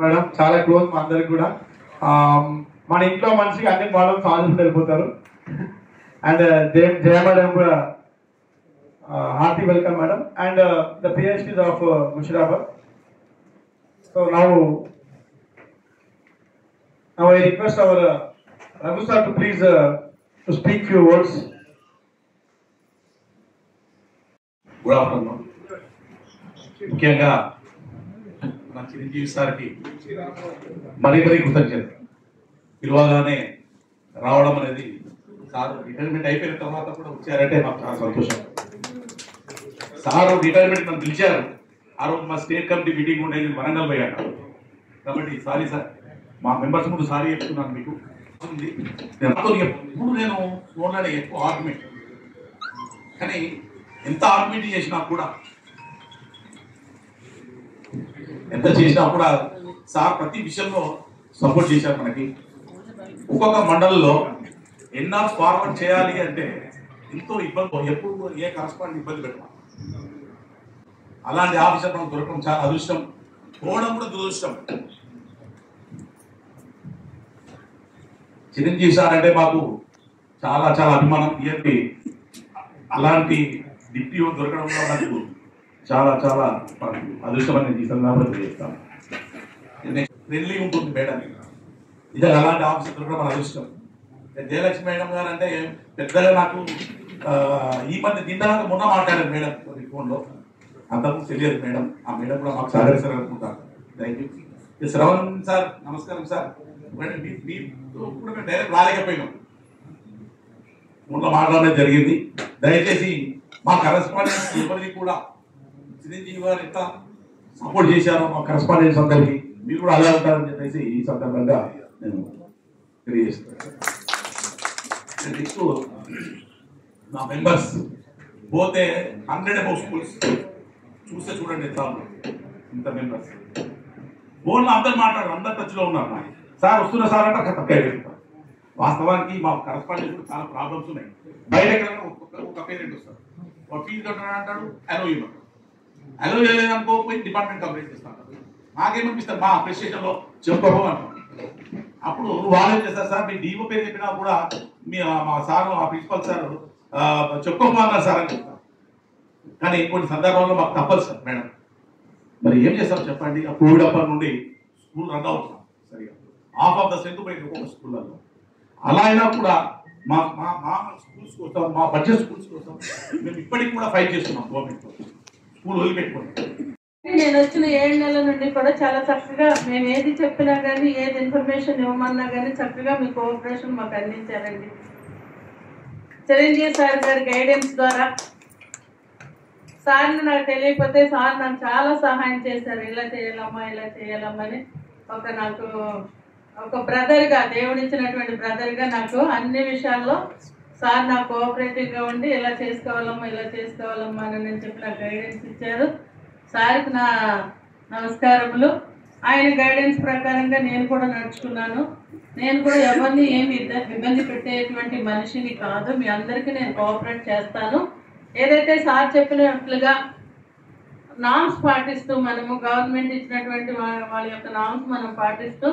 Madam చాలా close మా అందరికి కూడా. మన ఇంట్లో మనిషికి అన్ని మోడల్ సాల్వ్ వెళ్ళిపోతారు. అండ్ జయ మేడం కూడా hearty welcome madam. And the PhDs of Musheerabad. So now I request our Raghu sir to please to speak few words. Good afternoon. ముఖ్యంగా మన చిరంజీవి సార్కి మరీ కృతజ్ఞత. పిలవగానే రావడం అనేది, సార్ రిటైర్మెంట్ అయిపోయిన తర్వాత కూడా వచ్చారంటే నాకు చాలా సంతోషం. సార్ రిటైర్మెంట్ నన్ను పిలిచారు. ఆ రోజు మా స్టేట్ కమిటీ మీటింగ్ ఉండేది, వరంగల్ పోయాను. కాబట్టి సారీ సార్, మా మెంబర్స్ ముందు సారీ చెప్తున్నాను. మీకు ఎప్పుడు నేను ఫోన్లోనే ఎక్కువ ఆర్గ్యుమెంట్, కానీ ఎంత ఆర్గ్యుమెంట్ చేసినా కూడా సార్ ప్రతి విషయంలో సపోర్ట్ చేశారు మనకి. ఒక్కొక్క మండలంలో ఎన్ఆర్ ఫార్వర్డ్ చేయాలి అంటే ఎంతో ఇబ్బంది, ఎప్పుడు ఏ కరస్పాండెంట్ ఇబ్బంది పెట్టాలి. అలాంటి ఆఫీసర్ మనకు దొరకడం చాలా అదృష్టం, పోవడం కూడా దురదృష్టం. చిరంజీవి సార్ అంటే మాకు చాలా చాలా అభిమానం. ఇయర్కి అలాంటి డిప్యూటీ దొరకడం కూడా నాకు చాలా చాలా అదృష్టం అనేది ఈ సందర్భంగా తెలియజేస్తాను. ఫ్రెండ్లీ ఉంటుంది మేడం, ఇది అలాంటి ఆఫీసర్ దొరకడం మన అదృష్టం. జయలక్ష్మి మేడం గారు అంటే పెద్దగా నాకు ఈ మధ్య తిన్నాక మొన్న మాట్లాడారు మేడం ఫోన్లో, అంతకు తెలియదు మేడం. ఆ మేడం కూడా మాకు సహకరిస్తారు అనుకుంటాను. Thank you. శ్రవణ్ సార్ నమస్కారం సార్. కూడా మేము డైరెక్ట్ రాలేకపోయినాం, మొన్న మాట్లాడడం జరిగింది. దయచేసి మా కరెస్పాండెంట్స్ ఎవరికి కూడా చిరంజీవి గారు ఎంత సపోర్ట్ చేశారో మా కరెస్పాండెంట్స్ అందరికీ మీరు కూడా అలా ఉంటారని చెప్పేసి ఈ సందర్భంగా నేను తెలియజేస్తాను. నెక్స్ట్ నా మెంబర్స్ పోతే 100 అబౌవ్ స్కూల్స్ చూస్తే చూడండి ఎంత ఇంత మెంబర్స్. ఫోన్లో అందరు మాట్లాడారు, అందరు టచ్లో ఉన్నారు. సార్ వస్తున్నా సార్ అంటే అక్కడ తక్కువ చెప్తారు. వాస్తవానికి మా కరెస్పాండెంట్ కూడా చాలా ప్రాబ్లమ్స్ ఉన్నాయి. బయట ఒక పేరెంట్ వస్తారు, ఒక ఫీజు కట్టాడు అంటాడు, అలో ఇవ్వమంటాడు. అలో చేయలేదనుకో పోయి డిపార్ట్మెంట్ కంప్లైంట్ చేస్తాను. నాకేమనిపిస్తారు, మా అప్రిషియేషన్లో చెప్పుకోబో అంటారు. అప్పుడు వాళ్ళు ఏం చేస్తారు, సార్ మీ డీఓ పేరు చెప్పినా కూడా మీ మా సార్ మా ప్రిన్సిపల్ సార్ చెప్పుకోబో అన్నారు సార్ అని చెప్తారు. కానీ కొన్ని సందర్భాల్లో మాకు తప్పదు సార్ మేడం. మరి ఏం చేస్తారు చెప్పండి. ఆ కోవిడ్ అప్పటి నుండి స్కూల్ రన్ అవుతున్నాం సరిగా, హాఫ్ ఆఫ్ ద స్ట్రెంత్ పోయింది ఒక్కొక్క స్కూళ్ళలో. అలా అయినా కూడా మా మా మా స్కూల్స్ కోసం, మా బడ్జెట్ స్కూల్స్ కోసం మేము ఇప్పటికి కూడా ఫైట్ చేస్తున్నాం. గవర్నమెంట్ స్కూల్ వదిలిపెట్టుకోండి. నేను వచ్చిన 7 నెలల నుండి కూడా చాలా చక్కగా మేము ఏది చెప్పినా కానీ, ఏది ఇన్ఫర్మేషన్ ఇవ్వమన్నా కానీ చక్కగా మీ కోఆపరేషన్ మాకు అందించారండి. చిరంజీవి సార్ గారి గైడెన్స్ ద్వారా సార్ని నాకు తెలియకపోతే సార్ నాకు చాలా సహాయం చేశారు. ఇలా చేయాలమ్మా, ఇలా చేయాలమ్మా అని. నాకు ఒక బ్రదర్గా, దేవుడిచ్చినటువంటి బ్రదర్గా నాకు అన్ని విషయాల్లో సార్ నాకు కోఆపరేటివ్గా ఉండి ఇలా చేసుకోవాలమ్మా, ఇలా చేసుకోవాలమ్మా అని నేను చెప్పి నాకు గైడెన్స్ ఇచ్చారు. సార్కి నా నమస్కారములు. ఆయన గైడెన్స్ ప్రకారంగా నేను కూడా నడుచుకున్నాను. నేను కూడా ఎవరిని ఏమి ఇబ్బంది పెట్టేటువంటి మనిషిని కాదు. మీ అందరికీ నేను కోఆపరేట్ చేస్తాను. ఏదైతే సార్ చెప్పినట్లుగా నామ్స్ పాటిస్తూ, మనము గవర్నమెంట్ ఇచ్చినటువంటి వాళ్ళ యొక్క నామ్స్ మనం పాటిస్తూ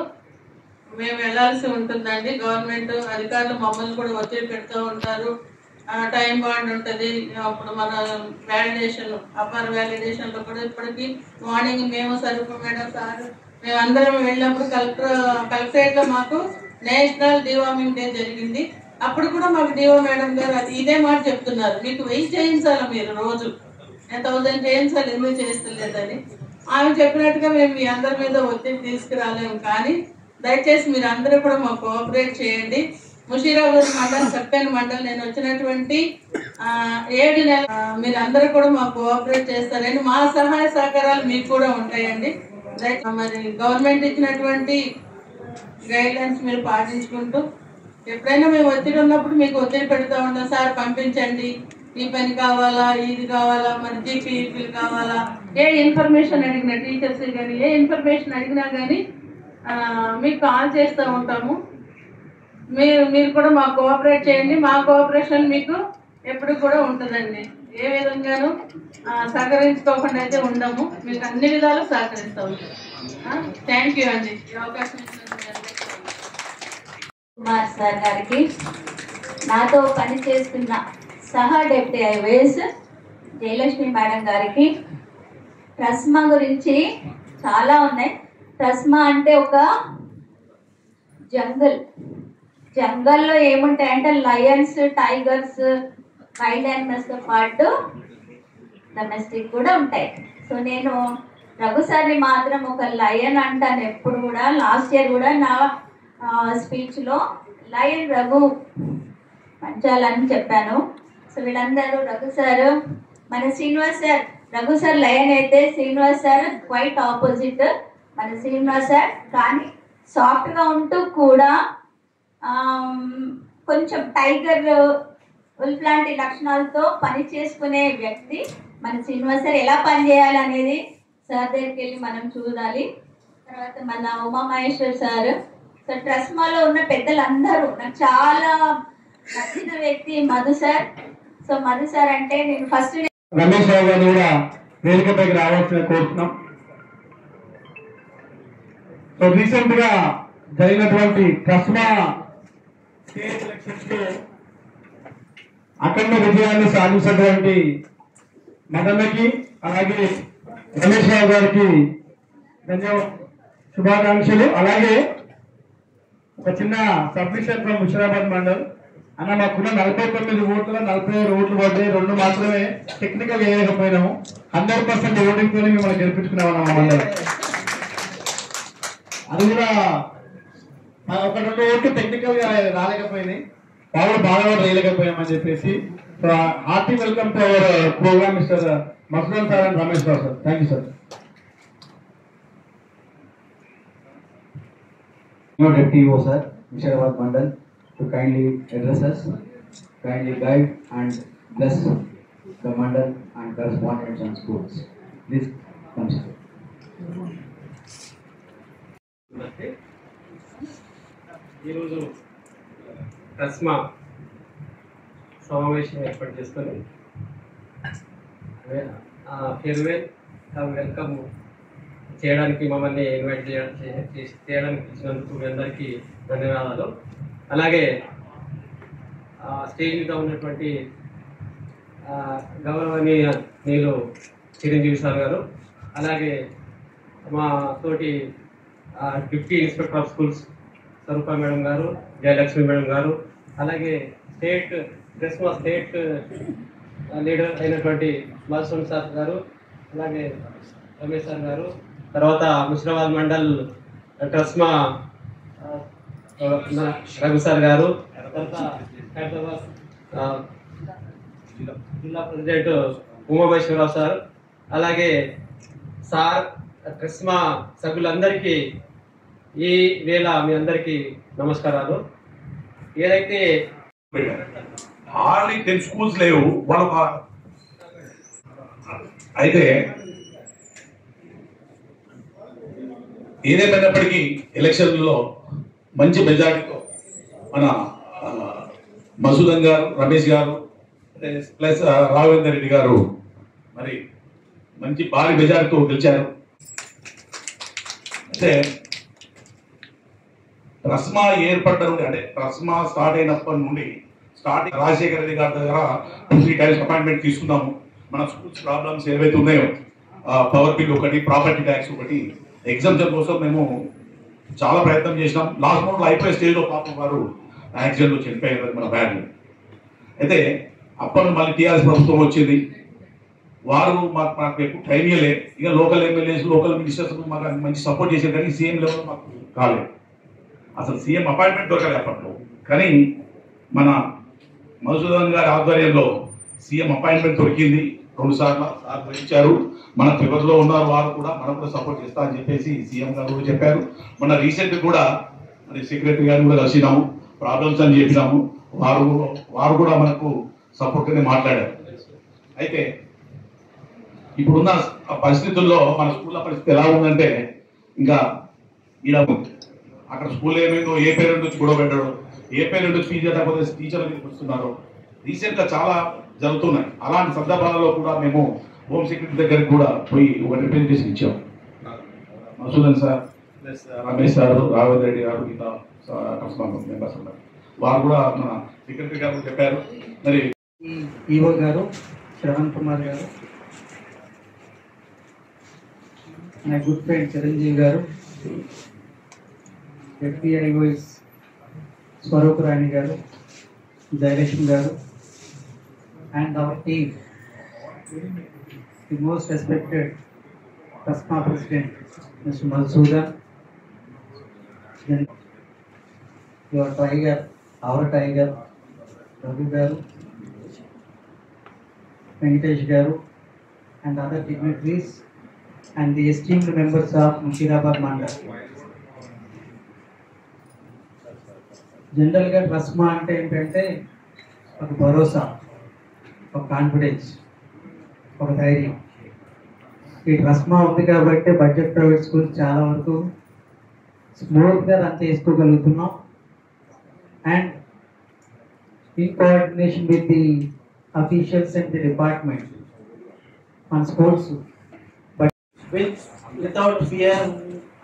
మేము వెళ్ళాల్సి ఉంటుందండి. గవర్నమెంట్ అధికారులు మమ్మల్ని కూడా ఒత్తిడి పెడుతూ ఉంటారు. టైం బాండ్ ఉంటుంది. అప్పుడు మన వ్యాలిడేషన్, అప్పర్ వ్యాలిడేషన్లో కూడా ఇప్పటికీ మార్నింగ్ మేము సరుకు మేడం సార్ మేమందరం వెళ్ళినప్పుడు కలెక్టరేట్లో మాకు నేషనల్ డివార్మింగ్ డే జరిగింది. అప్పుడు కూడా మాకు డిఓ మేడం గారు అది ఇదే మాట చెప్తున్నారు, మీకు 1000 చేయించాలి, మీరు రోజు 1000 చేయించాలి, ఎందుకు చేస్తలేదని. ఆమె చెప్పినట్టుగా మేము మీ అందరి మీద ఒత్తిడి తీసుకురాలేము. కానీ దయచేసి మీరు అందరూ కూడా మాకు కోఆపరేట్ చేయండి. ముషీరాబాద్ మండలం చక్కని మండలం. నేను వచ్చినటువంటి 7 నెలలు మీరు అందరూ కూడా మాకు కోఆపరేట్ చేస్తారండి. మా సహాయ సహకారాలు మీకు కూడా ఉంటాయండి. మరి గవర్నమెంట్ ఇచ్చినటువంటి గైడ్ లైన్స్ మీరు పాటించుకుంటూ, ఎప్పుడైనా మేము ఒత్తిడి ఉన్నప్పుడు మీకు ఒత్తిడి పెడతా ఉంటాం. సార్ పంపించండి, ఈ పని కావాలా, ఇది కావాలా, మరి జీపీఈపీలు కావాలా, ఏ ఇన్ఫర్మేషన్ అడిగినా, టీచర్స్ కానీ ఏ ఇన్ఫర్మేషన్ అడిగినా కానీ మీకు కాల్ చేస్తూ ఉంటాము. మీరు కూడా మాకు కోఆపరేట్ చేయండి. మా కోఆపరేషన్ మీకు ఎప్పుడు కూడా ఉంటుందండి. ఏ విధంగానూ సహకరించుకోకుండా అయితే ఉండము. మీకు అన్ని విధాలు సహకరిస్తూ ఉంటాం. థ్యాంక్ యూ అండి ఈ అవకాశం ఇచ్చినందుకు. కుమార్ సార్ గారికి, నాతో పనిచేస్తున్న సహా డెప్యూటీ ఐఏఎస్ జయలక్ష్మి మేడం గారికి, ట్రస్మా గురించి చాలా ఉన్నాయి. ట్రస్మా అంటే ఒక జంగల్లో ఏముంటాయంటే లయన్స్, టైగర్స్, వైల్డ్ యానిమల్స్తో పాటు డొమెస్టిక్ కూడా ఉంటాయి. సో నేను రఘు సార్ని మాత్రం ఒక లయన్ అంటాను ఎప్పుడు కూడా. లాస్ట్ ఇయర్ కూడా నా స్పీచ్లో లయన్ రఘు పంచాలని చెప్పాను. సో వీళ్ళందరూ రఘు సార్, మన Srinivas sir, Raghu sir lion అయితే శ్రీనివాస్ సార్ క్వైట్ ఆపోజిట్. మన శ్రీనివాస్ సార్ కానీ సాఫ్ట్గా ఉంటూ కూడా కొంచెం టైగర్, ఉల్ఫ్ లాంటి లక్షణాలతో పని చేసుకునే వ్యక్తి మన శ్రీనివాస్ సార్. ఎలా పని చేయాలనేది సార్ దగ్గరికి వెళ్ళి మనం చూడాలి. తర్వాత మన ఉమామహేశ్వర్ సార్. సో ట్రస్మాలో ఉన్న పెద్దలందరూ నాకు చాలా నచ్చిన వ్యక్తి Madhu sir. So Madhu sir అంటే నేను ఫస్ట్ రమేష్ రావు గారిని కూడా వేదికపైకి రావాల్సిన కోరుతున్నాం. సో రీసెంట్ గా జరిగినటువంటి ట్రస్మా స్టేట్ ఎలక్షన్స్ లో అఖండ విజయాన్ని సాధించినటువంటి మదన్నకి అలాగే రమేష్ రావు గారికి శుభాకాంక్షలు. అలాగే ఒక చిన్న సబ్మిషన్ ఫ్రమ్ ముషిరాబాద్ మండల్. అన్న మాకున్న 49 ఓట్ల 46 ఓట్లు పడ్డాయి, 2 మాత్రమే టెక్నికల్ వేయలేకపోయినాము. 100% ఓటింగ్ తోనే మిమ్మల్ని గెలిపించుకున్నాం అన్న మండలం. అది కూడా ఒక 2 ఓట్లు టెక్నికల్ గా రాలేకపోయినాయి, వాళ్ళు బాగా వేయలేకపోయామని చెప్పేసి. Hearty welcome to our programme mister Masudan sir and Ramesh Rao sir. Thank you sir. Deputy O sir, Musharabad Mandal, to kindly address us, kindly guide and bless the Mandal and correspondents and schools. Please come sir. ఈరోజు ట్రస్మా సమావేశం ఏర్పాటు చేసుకొని farewell welcome చేయడానికి మమ్మల్ని invite చేయడానికి ఇచ్చినందుకు మీ అందరికీ ధన్యవాదాలు. అలాగే స్టేజ్ మీద ఉన్నటువంటి గౌరవనీయ నీలు చిరంజీవి సార్ గారు, అలాగే మా తోటి deputy inspector of schools Swarupa madam garu, Jayalakshmi madam గారు, అలాగే ట్రస్మా స్టేట్ లీడర్ అయినటువంటి మధుసూదన్ సార్ గారు, అలాగే రమేష్ సార్ గారు, తర్వాత ముషిరాబాద్ మండల్ ట్రస్మా రఘు సార్ గారు, తర్వాత హైదరాబాద్ జిల్లా ప్రెసిడెంట్ ఉమామహేశ్వరరావు సార్, అలాగే సార్ ట్రస్మా సభ్యులందరికీ ఈ వేళ మీ అందరికీ నమస్కారాలు. ఏదైతే హార్డ్లీ 10 స్కూల్స్ లేవు వాళ్ళు. అయితే ఏదేమైనప్పటికీ ఎలక్షన్లలో మంచి మెజారిటీతో మన మసూదన్ గారు, రమేష్ గారు ప్లస్ రాఘవేందర్ రెడ్డి గారు మరి మంచి భారీ మెజారిటీతో గెలిచారు. అంటే ట్రస్మా ఏర్పడ్డ నుండి, అంటే ట్రస్మా స్టార్ట్ అయినప్పటి నుండి స్టార్టింగ్ రాజశేఖర రెడ్డి గారి దగ్గర 2-3 టైమ్స్ అపాయింట్మెంట్ తీసుకున్నాము. మన స్కూల్స్ ప్రాబ్లమ్స్ ఏవైతే ఉన్నాయో, పవర్ బిల్ ఒకటి, ప్రాపర్టీ ట్యాక్స్ ఒకటి, ఎగ్జామ్షన్ కోసం మేము చాలా ప్రయత్నం చేసినాం. లాస్ట్ మూమెంట్లో అయిపోయే స్టేజ్లో పాపం వారు యాక్సిడెంట్లో చనిపోయారు మన బ్యాడ్లో. అయితే అప్పటి మళ్ళీ టీఆర్ఎస్ ప్రభుత్వం వచ్చింది. వారు మాకు ఎక్కువ టైం ఇవ్వలే. ఇక లోకల్ ఎమ్మెల్యేస్, లోకల్ మినిస్టర్స్ మాకు మంచి సపోర్ట్ చేసేది, కానీ సీఎం లెవెల్ మాకు కాలేదు. అసలు సీఎం అపాయింట్మెంట్ దొరకలేదు అప్పట్లో. కానీ మన మధుసూదన్ గారి ఆధ్వర్యంలో సీఎం అపాయింట్మెంట్ దొరికింది. 2 సార్లు ఇచ్చారు. మన ఫివర్లో ఉన్నారు వారు కూడా, మనం కూడా సపోర్ట్ చేస్తా అని చెప్పేసి సీఎం గారు కూడా చెప్పారు. మొన్న రీసెంట్ కూడా మరి సెక్రటరీ గారిని కూడా కలిసినాము, ప్రాబ్లమ్స్ అని చెప్పినాము. వారు కూడా మనకు సపోర్ట్గానే మాట్లాడారు. అయితే ఇప్పుడున్న పరిస్థితుల్లో మన స్కూళ్ళ పరిస్థితి ఎలా ఉందంటే, ఇంకా ఇలా అక్కడ స్కూల్ ఏమైందో, ఏ పేరెంట్ వచ్చి గొడవ పెట్టాడు, ఏ పేరెంట్ వచ్చి ఫీజు కట్టకపోతే టీచర్ల మీదకి వస్తున్నారు. రీసెంట్గా చాలా జరుగుతున్నాయి. అలాంటి సందర్భాలలో కూడా మేము హోమ్ సెక్రటరీ దగ్గరికి కూడా పోయి ఒక రిప్రజెంటేషన్ ఇచ్చాం. Masudan sir plus Ramesh sir, Raghavendra Reddy గారు, మిగతా మెంబర్స్ ఉన్నారు. వారు కూడా మన సెక్రటరీ గారు చెప్పారు. మరి ఈవో గారు, శ్రవణ్ కుమార్ గారు, మై గుడ్ ఫ్రెండ్ చిరంజీవి గారు, ఎఫ్బిఐఓ Swaruparani garu, Jayalakshmi garu, and our team, the most respected TASMA president mister Madhusudan, your tiger, our tiger Raghu garu, Venkatesh గారు, and other dignitaries and the esteemed members of Mushirabad Mandal. జనరల్గా ట్రస్మా అంటే ఏంటంటే ఒక భరోసా, ఒక కాన్ఫిడెన్స్, ఒక ధైర్యం. ఈ ట్రస్మా ఉంది కాబట్టి బడ్జెట్ ప్రైవేట్ స్కూల్స్ చాలా వరకు స్మూత్గా రన్ చేసుకోగలుగుతున్నాం. And in coordination with the officials and the department on schools, but without fear,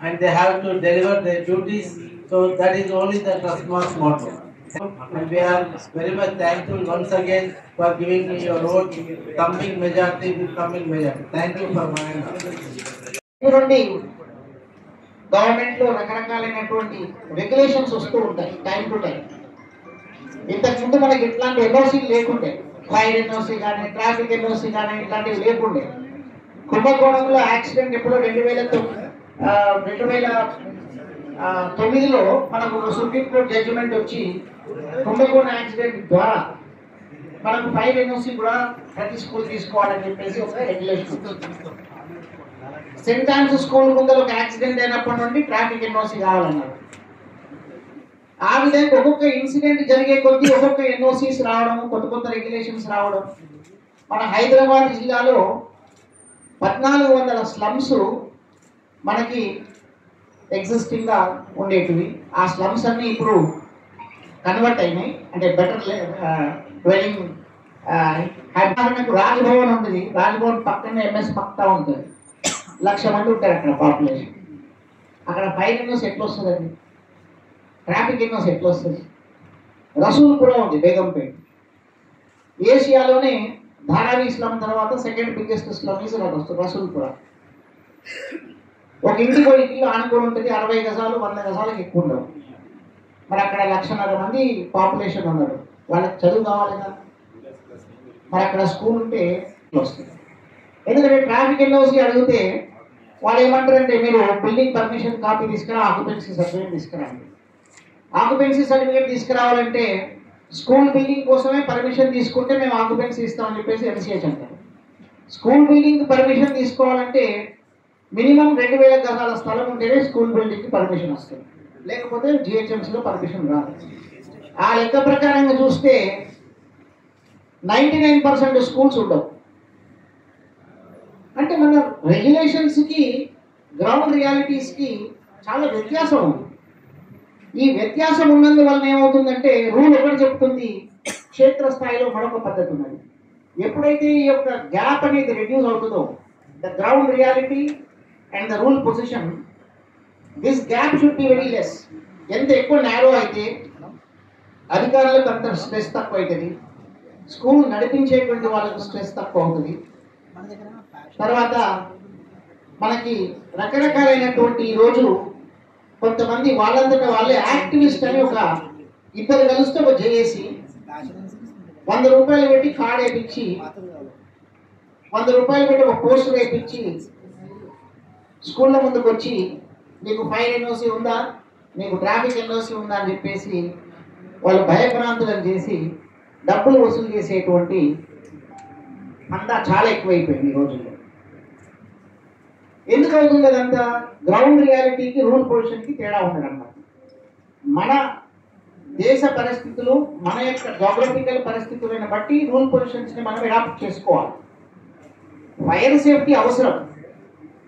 and they have to deliver their duties. So that is only the TASMA's motto. And we are very much thankful once again for giving me your vote, coming majority. Thank you for my నుండి government లో రకరకాలైనటువంటి regulations వస్తూ ఉంటాయి time to time. ఇంతకుముందు మనకి ఇట్లాంటి NOC లేకుండే, fire NOC కానీ ట్రాఫిక్ ఎన్ఓసీ కానీ ఇట్లాంటివి లేకుండే. కుంభకోణంలో యాక్సిడెంట్ ఎప్పుడో 2009లో మనకు సుప్రీంకోర్టు జడ్జిమెంట్ వచ్చి కుంభకోణం యాక్సిడెంట్ ద్వారా మనకు ఫైర్ ఎన్ఓసీ కూడా ప్రతి స్కూల్ తీసుకోవాలని చెప్పేసి ఒక రెగ్యులేషన్. సెంట్ ఆన్స్ స్కూల్ ముందర ఒక యాక్సిడెంట్ అయినప్పటి నుండి ట్రాఫిక్ ఎన్ఓసీ కావాలన్నారు. ఆ విధంగా ఒక్కొక్క ఇన్సిడెంట్ జరిగే కొద్దీ ఒక్కొక్క ఎన్ఓసీస్ రావడం, కొత్త కొత్త రెగ్యులేషన్స్ రావడం. మన హైదరాబాద్ జిల్లాలో 1400 స్లమ్స్ మనకి ఎగ్జిస్టింగ్గా ఉండేటివి. ఆ స్లమ్స్ అన్నీ ఇప్పుడు కన్వర్ట్ అయినాయి, అంటే బెటర్ డ్వెల్లింగ్. హైదరాబాద్ రాజ్భవన్ ఉంటుంది, రాజ్భవన్ పక్కన ఎంఎస్ పక్తా ఉంటుంది, 1,00,000 మంది ఉంటారు అక్కడ పాపులేషన్. అక్కడ ఫైర్ ఎన్ఓసీ ఎట్లా వస్తుందండి? ట్రాఫిక్ ఎన్ఓసీ ఎట్లా వస్తుంది? రసూల్పుర ఉంది, బేగంపేట. ఏషియాలోనే ధారావి స్లమ్ తర్వాత second biggest slum is Rasoolpura. ఒక ఇంటికి ఒక ఇల్లు ఆనుకొని ఉంటుంది, 60 గజాలు 100 గజాలకు ఎక్కువ ఉండవు. మరి అక్కడ 1,00,000 మంది పాపులేషన్ ఉన్నారు, వాళ్ళకి చదువు కావాలి కదా. మరి అక్కడ స్కూల్ ఉంటే వస్తుంది. ఎందుకంటే ట్రాఫిక్ ఎన్ఓసీ అడిగితే వాళ్ళు ఏమంటారంటే, మీరు బిల్డింగ్ పర్మిషన్ కాపీ తీసుకురా, ఆక్యుపెన్సీ సర్టిఫికేట్ తీసుకురండి. ఆక్యుపెన్సీ సర్టిఫికేట్ తీసుకురావాలంటే స్కూల్ బిల్డింగ్ కోసమే పర్మిషన్ తీసుకుంటే మేము ఆక్యుపెన్సీ ఇస్తామని చెప్పేసి ఎన్సీహెచ్ అంటారు. స్కూల్ బిల్డింగ్ పర్మిషన్ తీసుకోవాలంటే మినిమం 2000 గజాల స్థలం ఉంటేనే స్కూల్ బిల్డింగ్కి పర్మిషన్ వస్తుంది, లేకపోతే జిహెచ్ఎంసీలో పర్మిషన్ రాదు. ఆ లెక్క ప్రకారంగా చూస్తే 99% స్కూల్స్ ఉండవు. అంటే మన రెగ్యులేషన్స్కి గ్రౌండ్ రియాలిటీస్కి చాలా వ్యత్యాసం ఉంది. ఈ వ్యత్యాసం ఉన్నందువలన ఏమవుతుందంటే, రూల్ ఒకటి చెప్తుంది, క్షేత్రస్థాయిలో మరొక పద్ధతి ఉన్నది. ఎప్పుడైతే ఈ యొక్క గ్యాప్ అనేది రెడ్యూస్ అవుతుందో, the ground reality and the rule position, this gap should be very less. ఎంత ఎక్కువ నేరో అయితే అధికారులకు అంత స్ట్రెస్ తక్కువ అవుతుంది, స్కూల్ నడిపించేటువంటి వాళ్ళకు స్ట్రెస్ తక్కువ అవుతుంది. తర్వాత మనకి రకరకాలైనటువంటి ఈరోజు కొంతమంది వాళ్ళంతటా వాళ్ళే యాక్టివిస్ట్ అని ఒక ఇద్దరు కలిస్తే ఒక జేఏసీ 100 రూపాయలు పెట్టి కార్డు వేయించి, 100 రూపాయలు పెట్టి ఒక పోస్టర్ వేయించి స్కూళ్ళ ముందుకు వచ్చి, నీకు ఫైర్ ఎన్ఓసీ ఉందా, నీకు ట్రాఫిక్ ఎన్ఓసీ ఉందా అని చెప్పేసి వాళ్ళు భయభ్రాంతులను చేసి డబ్బులు వసూలు చేసేటువంటి అంతా చాలా ఎక్కువైపోయింది ఈ రోజుల్లో. ఎందుకు అవుతుంది అదంతా? గ్రౌండ్ రియాలిటీకి రూల్ పొజిషన్కి తేడా ఉండదన్నమాట. మన దేశ పరిస్థితులు, మన యొక్క జాగ్రఫికల్ పరిస్థితులను బట్టి రూల్ పొజిషన్స్ని మనం అడాప్ట్ చేసుకోవాలి. ఫైర్ సేఫ్టీ అవసరం,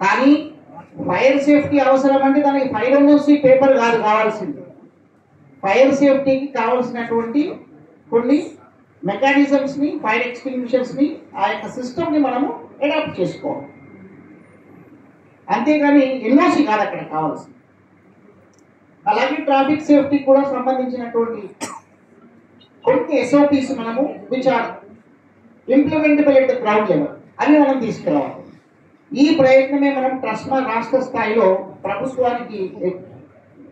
కానీ ఫైర్ సేఫ్టీ అవసరం అంటే దానికి ఫైర్ ఎన్ఓసీ పేపర్ కాదు కావాల్సింది. ఫైర్ సేఫ్టీకి కావాల్సినటువంటి కొన్ని మెకానిజమ్స్ని, ఫైర్ ఎక్స్టింగ్విషర్స్ని, ఆ యొక్క సిస్టమ్ని మనము అడాప్ట్ చేసుకోవాలి. అంతేగాని ఎన్ఓసి కాదు అక్కడ కావాల్సింది. అలాగే ట్రాఫిక్ సేఫ్టీ కూడా సంబంధించినటువంటి కొన్ని ఎస్ఓపీస్ మనము which are implementable at the ground level అని మనం తీసుకురావాలి. ఈ ప్రయత్నమే మనం ట్రస్మా రాష్ట్ర స్థాయిలో ప్రభుత్వానికి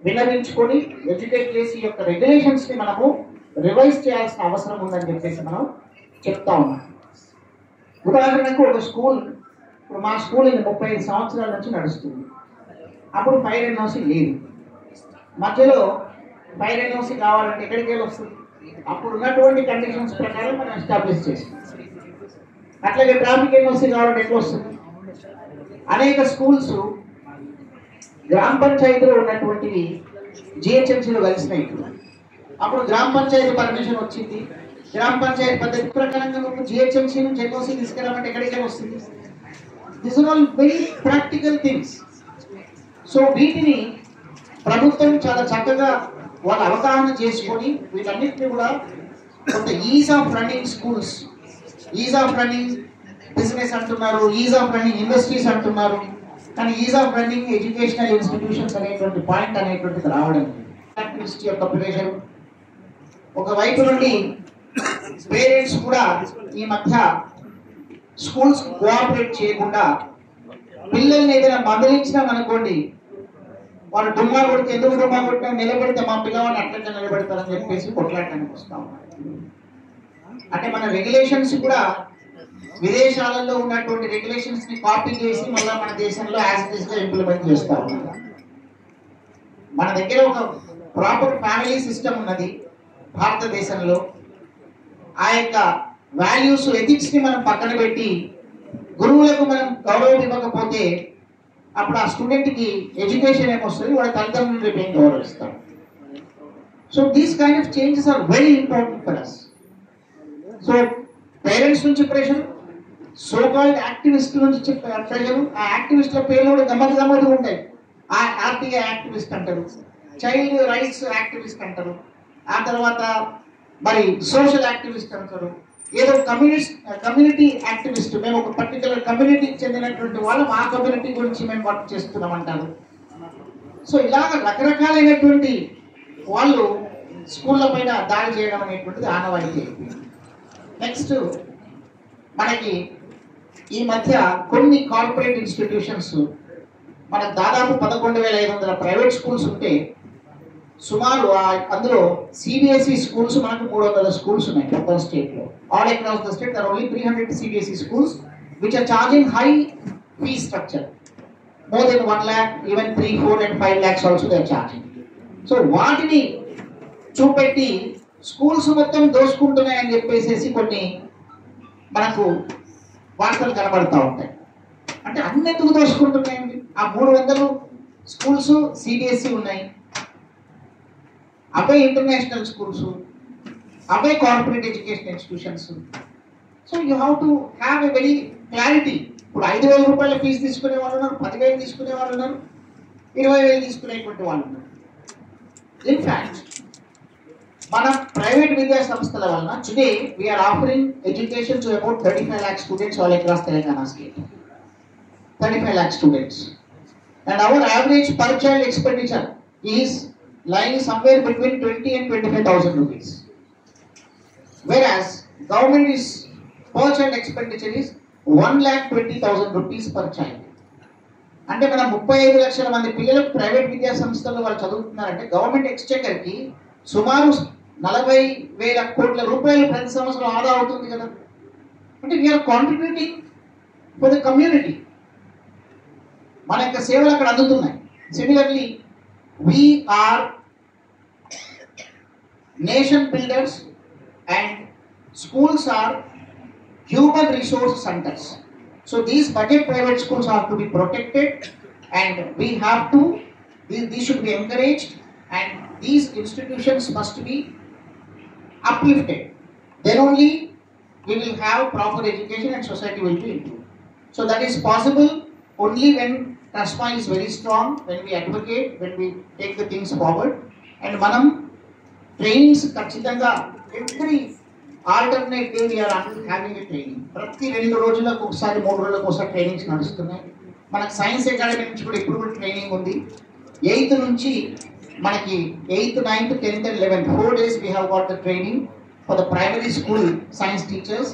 విన్నవించుకొని ఎడ్యుకేట్ చేసి ఈ యొక్క రెగ్యులేషన్స్ ని మనము రివైజ్ చేయాల్సిన అవసరం ఉందని చెప్పేసి మనం చెప్తా ఉన్నాం. ఉదాహరణకు ఒక స్కూల్, ఇప్పుడు మా స్కూల్ 35 సంవత్సరాల నుంచి నడుస్తుంది. అప్పుడు ఫైర్ ఎన్ఓసి లేదు. మధ్యలో ఫైర్ ఎన్ఓసి కావాలంటే ఎక్కడికి వెళ్ళి వస్తుంది? అప్పుడు ఉన్నటువంటి కండిషన్స్ ప్రకారం మనం ఎస్టాబ్లిష్ చేసాం. అట్లాగే ట్రాఫిక్ ఎన్ఓసి కావాలంటే ఎట్లా వస్తుంది? అనేక స్కూల్స్ గ్రామ పంచాయతీలో ఉన్నటువంటివి జిహెచ్ఎంసీలో కలిసినాయి. అప్పుడు గ్రామ పంచాయతీ పర్మిషన్ వచ్చింది. గ్రామ పంచాయతీ పద్ధతి ప్రకారంగా నువ్వు జిహెచ్ఎంసీ నుంచి ఎన్ఓసి తీసుకెళ్ళామంటే ఎక్కడికి వస్తుంది? This are all very practical things. So వీటిని ప్రభుత్వం చాలా చక్కగా వాళ్ళ అవగాహన చేసుకొని వీటన్నిటిని కూడా కొంత is of running schools, is of running business అంటున్నారు, ఈజ్ ఆఫ్ రన్నింగ్ ఇండస్ట్రీస్ అంటున్నారు, కానీ is of running educational institutions అనేటువంటి పాయింట్ అనేటువంటిది రావడం యాక్టివిస్ట్ యొక్క ప్రెషర్. ఒకవైపు నుండి పేరెంట్స్ కూడా ఈ మధ్య స్కూల్స్ కోఆపరేట్ చేయకుండా పిల్లల్ని ఏదైనా మందలించినాం అనుకోండి, వాళ్ళు డుమ్మా కొడితే ఎందుకు డుమ్మా కొట్టినా నిలబెడితే మా పిల్లవాడిని అట్లా నిలబెడతారని చెప్పేసి కొట్లాడటానికి వస్తాం. అంటే మన రెగ్యులేషన్స్ కూడా విదేశాలలో ఉన్నటువంటి రెగ్యులేషన్స్ ని కాపీ చేసి మళ్ళీ మన దేశంలో యాజ్ ఇట్ ఇస్ గా ఇంప్లిమెంట్ చేస్తా ఉన్నారు. మన దగ్గర ఒక ప్రాపర్ ఫ్యామిలీ సిస్టమ్ ఉన్నది భారతదేశంలో. ఆ యొక్క వాల్యూస్, ఎథిక్స్ ని మనం పక్కన పెట్టి గురువులకు మనం గౌరవం ఇవ్వకపోతే అప్పుడు ఆ స్టూడెంట్ కి ఎడ్యుకేషన్ ఏమొస్తుంది? వాళ్ళ తల్లిదండ్రులు రేపు ఏం గౌరవిస్తారు? So these kind of changes are very important for us. So parents నుంచి ప్రెషర్, సో కాల్డ్ యాక్టివిస్ట్ నుంచి ప్రెషర్. ఆ యాక్టివిస్ట్ల పేర్లు కూడా గమ్మత్తు ఉంటాయి. ఆ ఆర్టీఐ యాక్టివిస్ట్ అంటారు, చైల్డ్ రైట్స్ యాక్టివిస్ట్ అంటారు, ఆ తర్వాత మరి సోషల్ యాక్టివిస్ట్ అంటారు, ఏదో కమ్యూనిటీ యాక్టివిస్ట్, మేము ఒక పర్టికులర్ కమ్యూనిటీకి చెందినటువంటి వాళ్ళు ఆ కమ్యూనిటీ గురించి మేము వర్క్ చేస్తున్నాం అంటారు. సో ఇలాగ రకరకాలైనటువంటి వాళ్ళు స్కూళ్ళ పైన దాడి చేయడం అనేటువంటిది ఆనవాయితీ. నెక్స్ట్ మనకి ఈ మధ్య కొన్ని కార్పొరేట్ ఇన్స్టిట్యూషన్స్, మనకు దాదాపు 11,500 ప్రైవేట్ స్కూల్స్ ఉంటే సుమారు అందులో సిబిఎస్ఈ స్కూల్స్ మనకు 300 స్కూల్స్ ఉన్నాయి మొత్తం స్టేట్ లో. All across the state there are only 300 CBSE schools which are charging high fee structure, more than 1 lakh, even 3, 4 and 5 lakhs also they are charging. So వాటిని చూపెట్టి schools మొత్తం దోసుకుంటున్నాయని చెప్పేసి కొన్ని మనకు వార్తలు కనబడతా ఉంటాయి. అంటే అన్నెందుకు దోసుకుంటున్నాయండి? ఆ 300 స్కూల్స్ సిబిఎస్ఈ ఉన్నాయి, అవే ఇంటర్నేషనల్ స్కూల్స్, అవే corporate education institutions. So you have to have a very clarity. ఇప్పుడు 5,000 రూపాయల ఫీజు తీసుకునే వాళ్ళు ఉన్నారు, 10,000 తీసుకునే వాళ్ళు ఉన్నారు, 20,000 తీసుకునేటువంటి వాళ్ళు ఉన్నారు. ఇన్ఫాక్ట్ మన ప్రైవేట్ విద్యా సంస్థల వలన today we are offering education to about 35 lakh students all across Telangana state. 35 lakh students. And our average per child expenditure is lying somewhere between 20 and 25,000 rupees. Whereas government is per child expenditure is 1,20,000 rupees per child. అంటే మనం 35 లక్షల మంది పిల్లలకు private విద్యా సంస్థల్లో వాళ్ళు చదువుతున్నారంటే government Exchequer కి సుమారు 40,000 కోట్ల రూపాయలు ప్రతి సంవత్సరం ఆదా అవుతుంది కదా. అంటే we are contributing for the community. మన యొక్క సేవలు అక్కడ అందుతున్నాయి. Similarly we are nation builders and schools are human resource centres. So these budget private schools have to be protected and we have to, these should be encouraged and these institutions must be uplifted. Then only we will have proper education and society will be improved. So that is possible only when TRUSMA is very strong, when we advocate, when we take the things forward. And manam trainings ఖచ్చితంగా every alternate day we are having a training. ప్రతి 2 రోజులకు ఒకసారి 3 రోజులకు ఒకసారి trainings నడుస్తున్నాయి. మనకు science academy నుంచి కూడా ఇప్పుడు కూడా ట్రైనింగ్ ఉంది. 8th నుంచి మనకి 8th, 9th, 10th and 11th 4 days we have got the training for the primary school science teachers.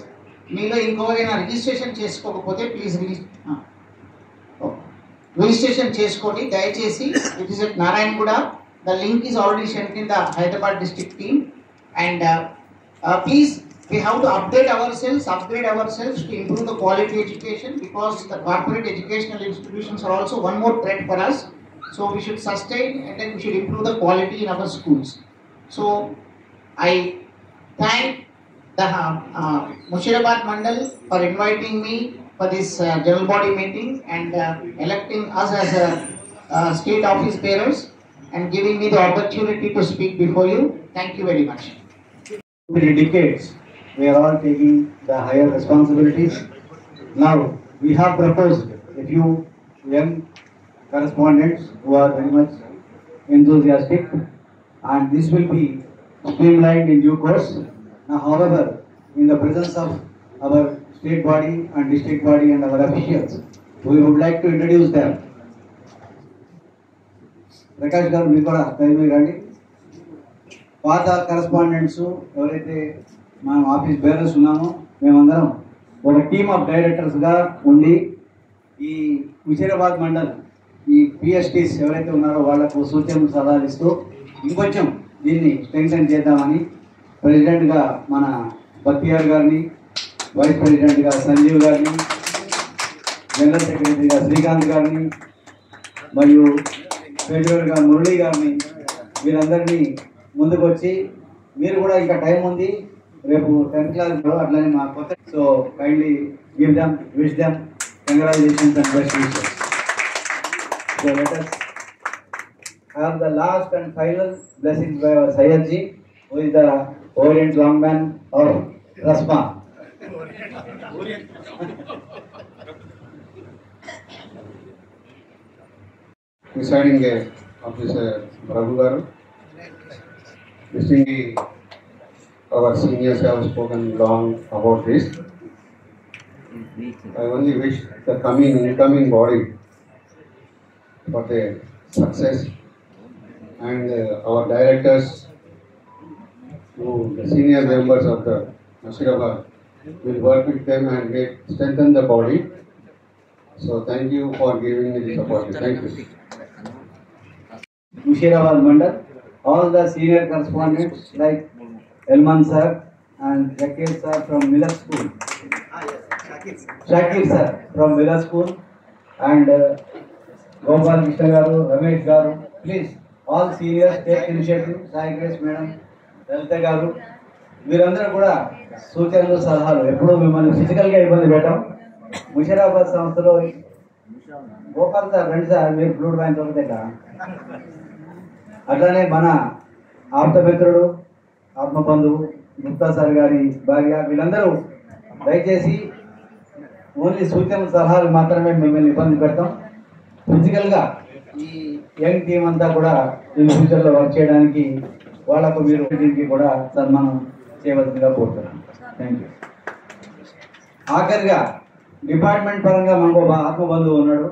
మీలో ఇంకోవరైనా రిజిస్ట్రేషన్ చేసుకోకపోతే ప్లీజ్ రిజిస్ట్రేషన్ చేసుకోండి దయచేసి. It is at Narayanaguda. The link is already sent in the Hyderabad district team. And please we have to upgrade ourselves to improve the quality education, because the corporate educational institutions are also one more threat for us. So we should sustain and then we should improve the quality in our schools. So I thank the Mushirabad Mandal for inviting me for this general body meeting and electing us as state office bearers and giving me the opportunity to speak before you. Thank you very much. Many decades, we are all taking the higher responsibilities. Now, we have proposed a few young correspondents who are very much enthusiastic, and this will be streamlined in due course. Now, however, in the presence of our state body and district body and our officials, we would like to introduce them. Prakash garu, మీరు కూడా దయచేసి రండి. పాత correspondents ఎవరైతే మనం office bearers ఉన్నామో మేమందరం ఒక టీమ్ ఆఫ్ డైరెక్టర్స్గా ఉండి ఈ ముషీరాబాద్ మండల్ ఈ పిఎస్టీస్ ఎవరైతే ఉన్నారో వాళ్లకు సూచనలు సలహాలు ఇస్తూ ఇంకొంచెం దీన్ని స్ట్రెంగ్థెన్ చేద్దామని ప్రెసిడెంట్గా మన బక్తియార్ గారిని, వైస్ ప్రెసిడెంట్గా సంజీవ్ గారిని, జనరల్ సెక్రటరీగా శ్రీకాంత్ గారిని మరియు ట్రెజరర్గా మురళీ గారిని వీరందరినీ ముందుకు వచ్చి మీరు కూడా ఇంకా టైం ఉంది రేపు 10th క్లాస్లో అట్లానే మా కొత్త so kindly give them wish them congratulations and best wishes. So let us have the last and final blessings by our Sayadji, who is the Orient Longman of Rasma. Presiding Officer Prabhu Garu, distinguished our seniors have spoken long about this. I only wish the incoming body for the success, and our directors, the senior members of the Mushirabad, will work with them and strengthen the body. So thank you for giving me this opportunity. Thank you. Mushirabad Mandal, all the senior correspondents like Elman sir and Shakir sir from Miller School, Shakir sir from Miller School, and Gopal Krishna garu, Ramesh garu, please all seniors take initiative. Sai Grace madam, Lalita garu, వీరందరూ కూడా సూచనలు సలహాలు ఎప్పుడూ మిమ్మల్ని ఫిజికల్గా ఇబ్బంది పెట్టాం. ముషీరాబాద్ సంస్థలో గోపాల్ సార్ రండి సార్ మీరు ఫ్లూట్ బ్యాంక్ ఒకటేట అట్లానే మన ఆప్తమిత్రుడు ఆత్మబంధువు గుప్తా సార్ గారి భార్య వీళ్ళందరూ దయచేసి ఓన్లీ సూచనలు సలహాలు మాత్రమే మిమ్మల్ని ఇబ్బంది పెడతాం. ఫిజికల్గా ఈ యంగ్ టీం అంతా కూడా ఈ ఫ్యూచర్లో వర్క్ చేయడానికి వాళ్ళకు మీరు దీనికి కూడా సన్మానం చేయవలసిందిగా కోరుతున్నాను. Thank you. ఆఖరిగా డిపార్ట్మెంట్ పరంగా మనకు ఆత్మబంధువు ఉన్నాడు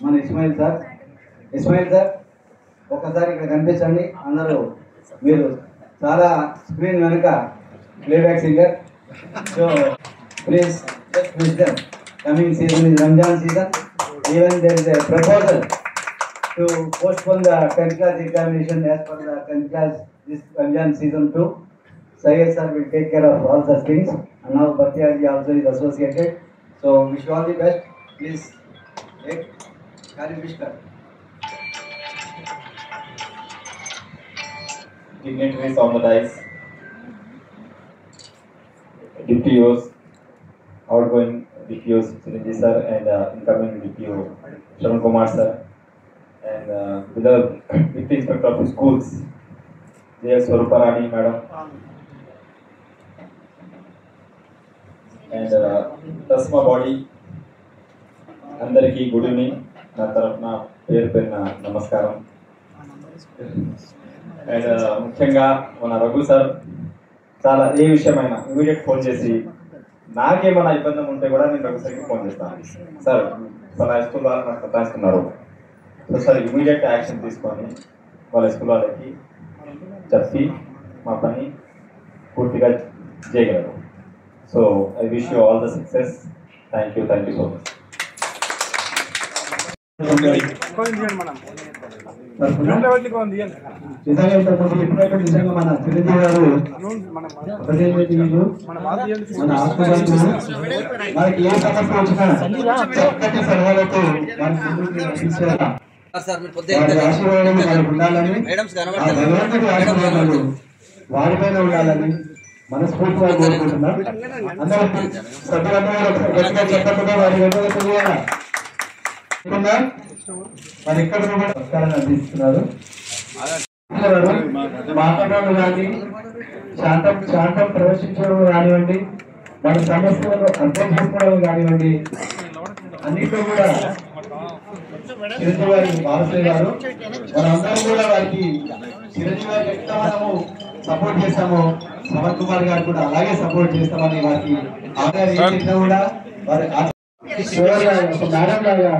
మన ఇస్మాయిల్ సార్. ఇస్మాయిల్ సార్ ఒకసారి ఇక్కడ కనిపించండి. అందరూ మీరు చాలా స్క్రీన్ వెనుక playback singer. So please wish them coming season is Ramzan season. Even there is a proposal to postpone the 10th class examination as per the 10th class this Ramjan season 2. Sayed sir will take care of all such things, and now Bhattiyarji also is associated. So wish you all the best. Please take Kari Vishkar. Dignitaries on the dais, DPOs, outgoing DPOs Chiranjeev sir and incoming DPO Shravan Kumar sir, and with the Deputy Inspector of Schools, J.S. Swaruparani madam, and Tasma body, అందరికీ good evening. నా తరఫున పేరు పేరున నమస్కారం. And ముఖ్యంగా మన Raghu sir చాలా ఏ విషయమైనా ఇమీడియట్ ఫోన్ చేసి నాకేమైనా ఇబ్బంది ఉంటే కూడా నేను రఘు సార్కి ఫోన్ చేస్తాను. సార్ వాళ్ళ స్కూల్ వాళ్ళు నాకు సతాయిస్తున్నారు. సో సార్ ఇమీడియట్ యాక్షన్ తీసుకొని వాళ్ళ స్కూల్ వాళ్ళకి చెప్పి మా పని పూర్తిగా చేయగలరు. So I wish you all the success. Thank you so much. నిజంగా మన చిరంజీవి గారు మనకి ఏ సమస్య వచ్చినా చక్కటి సలహాలతో ఆశీర్వాదం వాళ్ళకు ఉండాలని, భగవంతుడి ఆశీర్వాదాలు వారిపైన ఉండాలని మనస్ఫూర్తిగా కోరుకుంటున్నాం. అందరూ సభ్యులందరూ చెప్పకుండా వారి వెంటనే తెలియాలా మరి ఇక్కడ నమస్కారం అందిస్తున్నారు. మాట్లాడడం కానీ శాంతం ప్రదర్శించడం కానివ్వండి, మన సమస్యలను అర్థం చేసుకోవడం కానివ్వండి, అన్నింటిలో కూడా చిరంజీవి గారి వారసులు గారు మనందరం కూడా వారికి చిరంజీవి గారికి ఎట్లా మనము సపోర్ట్ చేస్తామో సమర్ కుమార్ గారు కూడా అలాగే సపోర్ట్ చేస్తామని వారికి ఆధార కూడా వారి ఒక మేడం లాగా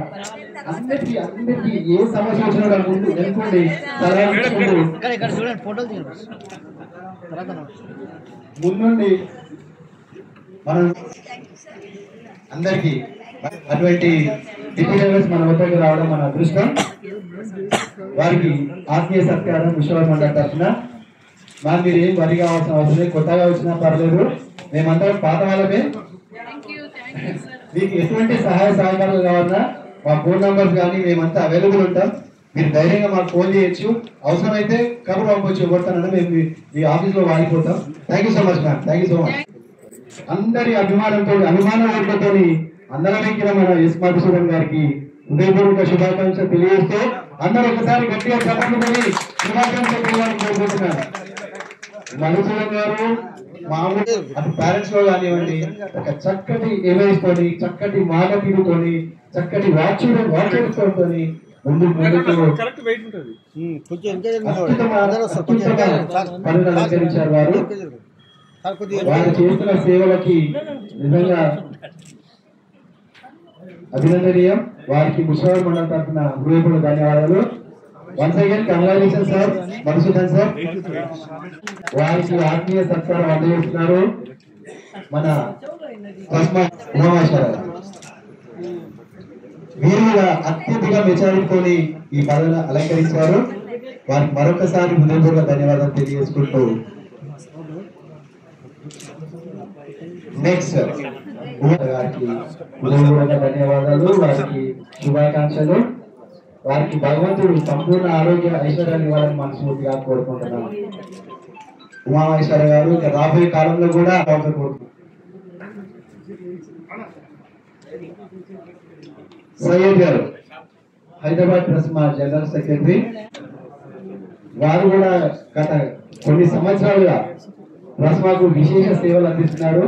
అందరికి ఏ సమస్య వచ్చినా ముందు వెళ్ళిపోండి ముందుండి మనం అందరికి అటువంటి డిప్యూటీస్ మన వద్దకు రావడం మన అదృష్టం. వారికి ఆత్మీయ సత్కారం విశ్వవర్ మండలి తరఫున మీరు ఏం వరి కావాల్సిన అవసరం లేదు, కొత్తగా వచ్చినా పర్లేదు, మేమంతా పాత వాళ్ళమే. మీకు ఎటువంటి సహాయ సహకారాలు కావాలన్నా మా ఫోన్ నంబర్స్ కానీ మేమంతా అవైలబుల్ ఉంటాం. మీరు ధైర్యంగా మాకు ఫోన్ చేయొచ్చు, అవసరమైతే కబురు పంపొచ్చు, కొడతానన్నా మేము మీ ఆఫీస్లో వాడిపోతాం. Thank you so much ma'am, thank you so much. అందరి అనుమాన ఓట్లతో అందరమెక్కిన మన ఎస్ మధుసూదన్ గారికి హృదయపూర్వక శుభాకాంక్షలు తెలియజేస్తూ అందరూ ఒకసారి గట్టిగా చెప్పండి శుభాకాంక్షలు తెలియాలని కోరుకుంటున్నాను. మధుసూదన్ గారు మామూలు అటు పేరెంట్స్ లో కానివ్వండి, ఒక చక్కటి ఇమేజ్ తోని, చక్కటి మాట తీరుతోని, చక్కటి వాచ్యుతోని ముందుకు పనులు అలంకరించారు. వారు చేస్తున్న సేవలకి నిజంగా అభినందనీయం. వారికి ముషావర్ మండలి తరఫున హృదయపూర్వక ధన్యవాదాలు. Once again congratulation sir Madhusudan sir. వారికి ఆత్మీయ సత్కారం అందజేస్తున్నారు మన ఉమామేశ్వర. వీరు కూడా అత్యధిక మెజారిటీతో ఈ పదవిని అలంకరించారు. వారికి మరొకసారి హృదయపూర్వక ధన్యవాదాలు తెలియజేసుకుంటూ నెక్స్ట్ గారికి హృదయపూర్వక ధన్యవాదాలు, వారికి శుభాకాంక్షలు. వారికి భగవంతుడు సంపూర్ణ ఆరోగ్య ఐశ్వర్యాన్ని ఇవ్వాలని మనస్ఫూర్తిగా కోరుకుంటున్నాం. ఉమామేశ్వర గారు ఇక రాబోయే కాలంలో కూడా సయ్యద్ గారు హైదరాబాద్ ప్రెస్ మా జనరల్ సెక్రటరీ. వారు కూడా గత కొన్ని సంవత్సరాలుగా ప్రెస్మాకు విశేష సేవలు అందిస్తున్నారు.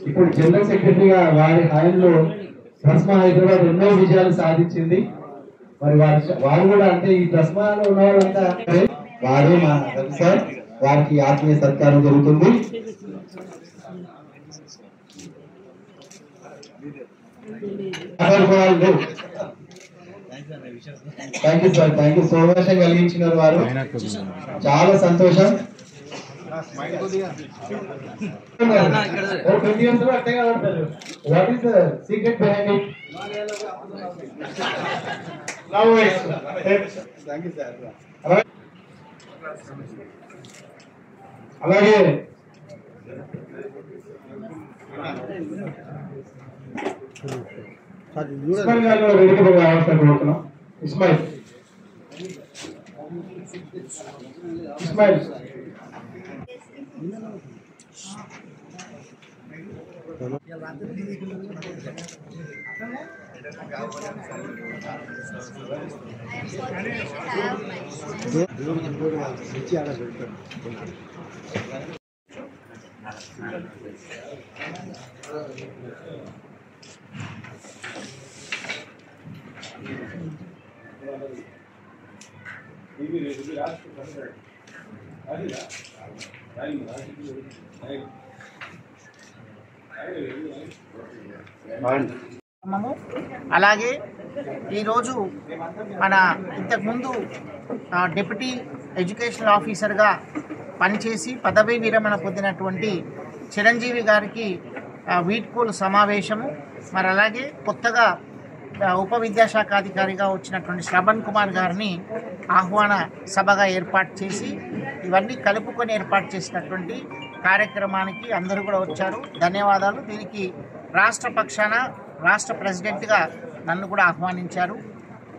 ఇప్పుడు జనరల్ సెక్రటరీగా వారి హయాంలో ప్రెస్మా హైదరాబాద్ ఎన్నో విజయాలు సాధించింది. మరి వారు కూడా అంటే ఈ ప్రెస్మాలో ఉన్న వాళ్ళంతా వారు మా సార్, వారికి ఆత్మీయ సత్కారం జరుగుతుంది. Thank you sir, thank you. సోమేశం కలిగించినారు వారు, చాలా సంతోషం. What is the secret behind it? Now thank you sir. అలాగే ఇస్మాయిల్ గారు కూడా వేదిక మీద రావాల్సిన కోరుతున్నాం. ఇస్మాయిల్ అలాగే ఈరోజు మన ఇంతకుముందు డిప్యూటీ ఎడ్యుకేషనల్ ఆఫీసర్గా పనిచేసి పదవీ విరమణ పొందినటువంటి చిరంజీవి గారికి వీడ్కోలు సమావేశము, మరి అలాగే కొత్తగా ఉప విద్యాశాఖ అధికారిగా వచ్చినటువంటి శ్రవణ్ కుమార్ గారిని ఆహ్వాన సభగా ఏర్పాటు చేసి ఇవన్నీ కలుపుకొని ఏర్పాటు చేసినటువంటి కార్యక్రమానికి అందరూ కూడా వచ్చారు. ధన్యవాదాలు. దీనికి రాష్ట్ర పక్షాన రాష్ట్ర ప్రెసిడెంట్గా నన్ను కూడా ఆహ్వానించారు.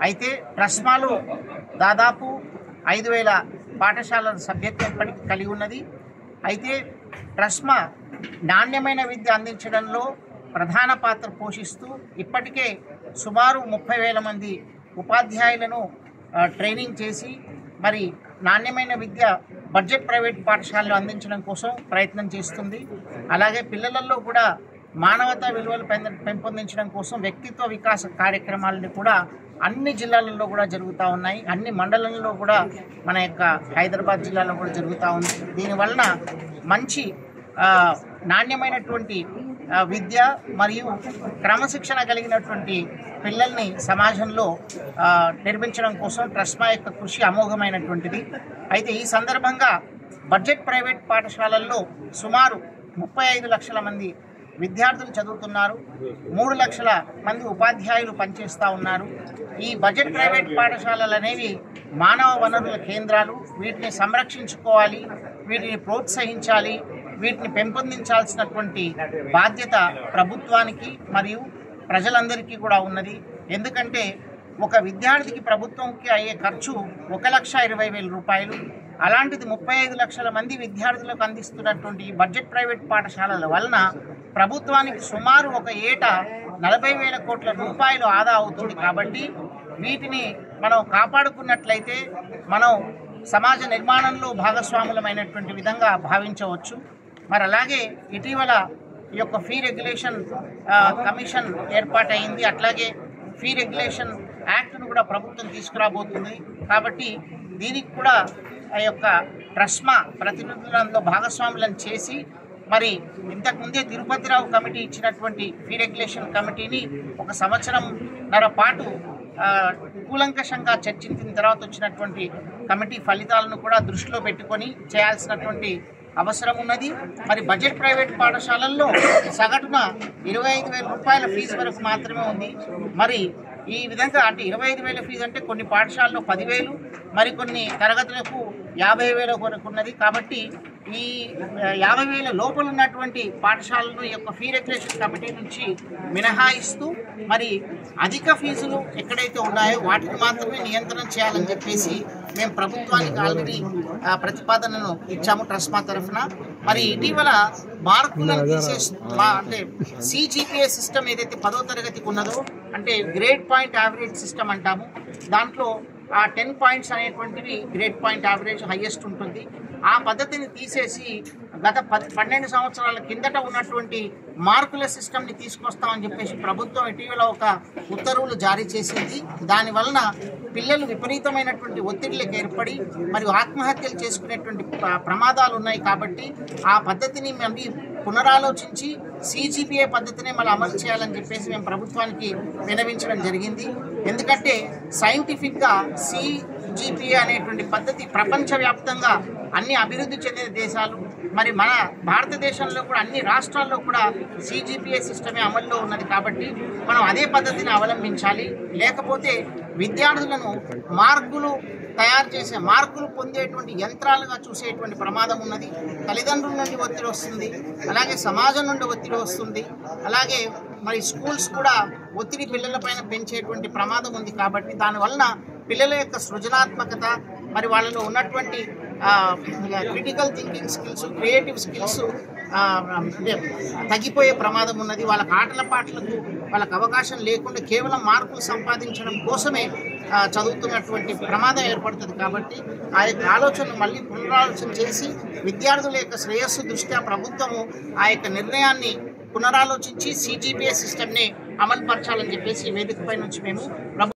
అయితే ట్రస్మాలో దాదాపు 5,000 పాఠశాలల సభ్యత్వం ఇప్పటికీ కలిగి ఉన్నది. అయితే ట్రస్మా నాణ్యమైన విద్య అందించడంలో ప్రధాన పాత్ర పోషిస్తూ ఇప్పటికే సుమారు 30,000 మంది ఉపాధ్యాయులను ట్రైనింగ్ చేసి మరి నాణ్యమైన విద్య బడ్జెట్ ప్రైవేట్ పాఠశాలలో అందించడం కోసం ప్రయత్నం చేస్తుంది. అలాగే పిల్లలలో కూడా మానవతా విలువలు పెంపొందించడం కోసం వ్యక్తిత్వ వికాస కార్యక్రమాలను కూడా అన్ని జిల్లాలలో కూడా జరుగుతూ ఉన్నాయి. అన్ని మండలంలో కూడా మన యొక్క హైదరాబాద్ జిల్లాలో కూడా జరుగుతూ ఉంది. దీనివలన మంచి నాణ్యమైనటువంటి విద్య మరియు క్రమశిక్షణ కలిగినటువంటి పిల్లల్ని సమాజంలో నిర్మించడం కోసం ట్రస్మా యొక్క కృషి అమోఘమైనటువంటిది. అయితే ఈ సందర్భంగా బడ్జెట్ ప్రైవేట్ పాఠశాలల్లో సుమారు 35 లక్షల మంది విద్యార్థులు చదువుతున్నారు. 3 లక్షల మంది ఉపాధ్యాయులు పనిచేస్తూ ఉన్నారు. ఈ బడ్జెట్ ప్రైవేట్ పాఠశాలలు అనేవి మానవ వనరుల కేంద్రాలు. వీటిని సంరక్షించుకోవాలి, వీటిని ప్రోత్సహించాలి, వీటిని పెంపొందించాల్సినటువంటి బాధ్యత ప్రభుత్వానికి మరియు ప్రజలందరికీ కూడా ఉన్నది. ఎందుకంటే ఒక విద్యార్థికి ప్రభుత్వంకి అయ్యే ఖర్చు 1,20,000 రూపాయలు. అలాంటిది 35 లక్షల మంది విద్యార్థులకు అందిస్తున్నటువంటి బడ్జెట్ ప్రైవేట్ పాఠశాలల వలన ప్రభుత్వానికి సుమారు ఒక ఏటా 40,000 కోట్ల రూపాయలు ఆదా అవుతుంది. కాబట్టి వీటిని మనం కాపాడుకున్నట్లయితే మనం సమాజ నిర్మాణంలో భాగస్వాములమైనటువంటి విధంగా భావించవచ్చు. మరి అలాగే ఇటీవల ఈ యొక్క ఫీ రెగ్యులేషన్ కమిషన్ ఏర్పాటైంది. అట్లాగే ఫీ రెగ్యులేషన్ యాక్ట్ను కూడా ప్రభుత్వం తీసుకురాబోతుంది. కాబట్టి దీనికి కూడా ఆ యొక్క ట్రస్మా ప్రతినిధులలో భాగస్వాములను చేసి మరి ఇంతకుముందే తిరుపతిరావు కమిటీ ఇచ్చినటువంటి ఫీ రెగ్యులేషన్ కమిటీని 1 సంవత్సరంన్నర పాటు కూలంకషంగా చర్చించిన తర్వాత వచ్చినటువంటి కమిటీ ఫలితాలను కూడా దృష్టిలో పెట్టుకొని చేయాల్సినటువంటి అవసరం ఉన్నది. మరి బడ్జెట్ ప్రైవేట్ పాఠశాలల్లో సగటున 25,000 రూపాయల ఫీజు వరకు మాత్రమే ఉంది. మరి ఈ విధంగా అంటే 25,000 ఫీజు అంటే కొన్ని పాఠశాలలో 10,000, మరికొన్ని తరగతులకు 50,000 వరకు ఉన్నది. కాబట్టి ఈ 50,000 లోపల ఉన్నటువంటి పాఠశాలను ఈ యొక్క ఫీ రెగ్యులేషన్ కమిటీ నుంచి మినహాయిస్తూ మరి అధిక ఫీజులు ఎక్కడైతే ఉన్నాయో వాటిని మాత్రమే నియంత్రణ చేయాలని చెప్పేసి మేము ప్రభుత్వానికి ఆల్రెడీ ప్రతిపాదనను ఇచ్చాము ట్రస్మా తరఫున. మరి ఇటీవల మార్కులను అంటే CGPA సిస్టమ్ ఏదైతే 10వ తరగతికి ఉన్నదో అంటే గ్రేడ్ పాయింట్ యావరేజ్ సిస్టమ్ అంటాము. దాంట్లో ఆ 10 పాయింట్స్ అనేటువంటివి గ్రేడ్ పాయింట్ యావరేజ్ హైయెస్ట్ ఉంటుంది. ఆ పద్ధతిని తీసేసి గత 12 సంవత్సరాల కిందట ఉన్నటువంటి మార్కుల సిస్టమ్ని తీసుకొస్తామని చెప్పేసి ప్రభుత్వం ఇటీవల ఒక ఉత్తర్వులు జారీ చేసింది. దానివలన పిల్లలు విపరీతమైనటువంటి ఒత్తిడిలకు ఏర్పడి మరియు ఆత్మహత్యలు చేసుకునేటువంటి ప్రమాదాలు ఉన్నాయి. కాబట్టి ఆ పద్ధతిని మళ్ళీ పునరాలోచించి CGPA పద్ధతినే మళ్ళీ అమలు చేయాలని చెప్పేసి మేము ప్రభుత్వానికి విన్నవించడం జరిగింది. ఎందుకంటే సైంటిఫిక్గా CGPA అనేటువంటి పద్ధతి ప్రపంచవ్యాప్తంగా అన్ని అభివృద్ధి చెందిన దేశాలు మరి మన భారతదేశంలో కూడా అన్ని రాష్ట్రాల్లో కూడా CGPA సిస్టమే అమల్లో ఉన్నది. కాబట్టి మనం అదే పద్ధతిని అవలంబించాలి. లేకపోతే విద్యార్థులను మార్కులు తయారు చేసే మార్కులు పొందేటువంటి యంత్రాలుగా చూసేటువంటి ప్రమాదం ఉన్నది. తల్లిదండ్రుల నుండి ఒత్తిడి వస్తుంది, అలాగే సమాజం నుండి ఒత్తిడి వస్తుంది, అలాగే మరి స్కూల్స్ కూడా ఒత్తిడి పిల్లలపైన పెంచేటువంటి ప్రమాదం ఉంది. కాబట్టి దానివలన పిల్లల యొక్క సృజనాత్మకత మరి వాళ్ళలో ఉన్నటువంటి critical thinking skills, creative skills తగ్గిపోయే ప్రమాదం ఉన్నది. వాళ్ళకి ఆటల పాటలకు వాళ్ళకి అవకాశం లేకుండా కేవలం మార్కులు సంపాదించడం కోసమే చదువుతున్నటువంటి ప్రమాదం ఏర్పడుతుంది. కాబట్టి ఆ యొక్క ఆలోచనను మళ్ళీ పునరాలోచన చేసి విద్యార్థుల యొక్క శ్రేయస్సు దృష్ట్యా ప్రభుత్వము ఆ యొక్క నిర్ణయాన్ని పునరాలోచించి CGPA సిస్టమ్ని అమలుపరచాలని చెప్పేసి వేదికపై నుంచి మేము